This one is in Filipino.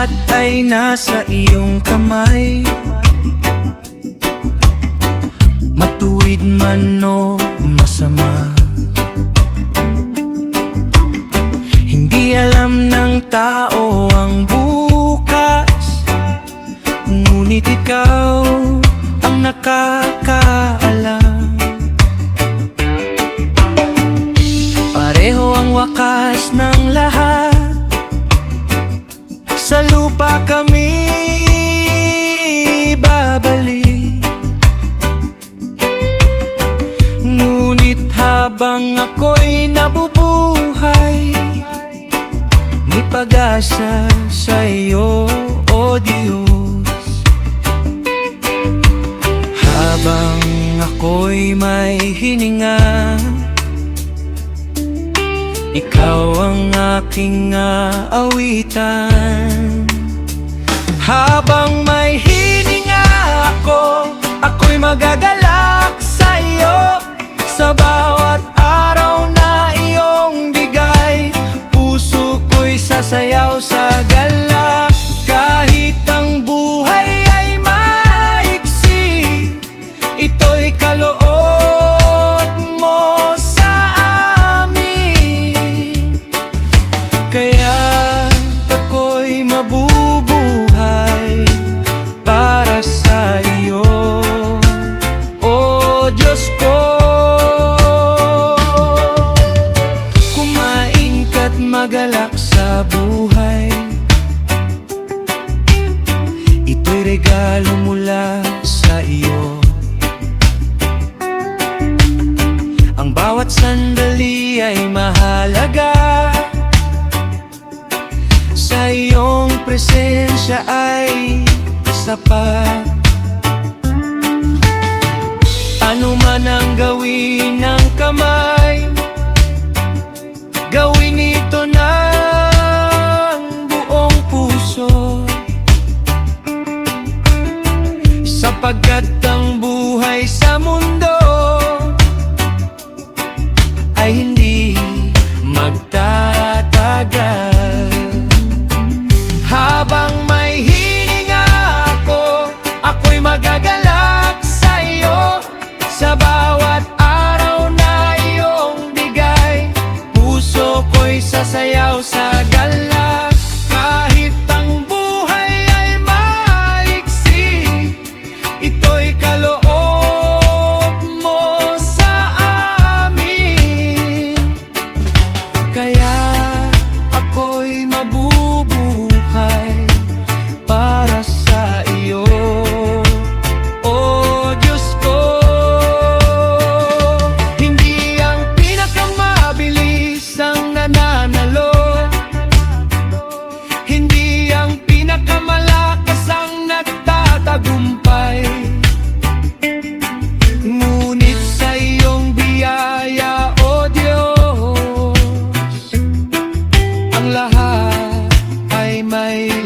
lahat ay nasa iyong kamay. Matuwid man o masama, hindi alam ng tao ang bukas, ngunit ikaw ang nakakaalam. Pareho ang wakas ng lahat, sa lupa kami babalik. Ngunit habang ako'y nabubuhay, may pag-asa sa iyo, O Diyos. Habang ako'y may hininga, ikaw ang aking aawitan. Habang may hininga ako'y magagalak sa iyo. Sa bawat araw na iyong bigay, puso ko'y sasayaw sa galak. Kahit ang buhay ay maiksi, ito'y kaloob mo sa amin. Kaya ako'y mabubuhay para sa iyo, O Diyos ko. Kumain ka't magalak sa buhay, ito'y regalo mula sa iyo. Ang bawat sandali ay mahalaga, sa iyong presensya ay sapat. Ano man ang gawin ng kamay, gawin ito ng buong puso, sapagkat ang buhay sa mundo ay hindi magtatagal. Habang may hininga ako'y magagalak sa iyo. Sa bawat araw na iyong bigay, puso ko'y sasayaw sa galak. Kahit ang buhay ay maiksi, ito'y kaloob mo sa amin. Kaya ako'y mabubuhay para sa iyo, O Diyos ko. Hindi ang pinakamabilis ang nananalo, hindi ang pinakamalakas ang nagtatagumpay, ngunit sa iyong biyaya, O Diyos, ang lahat ay may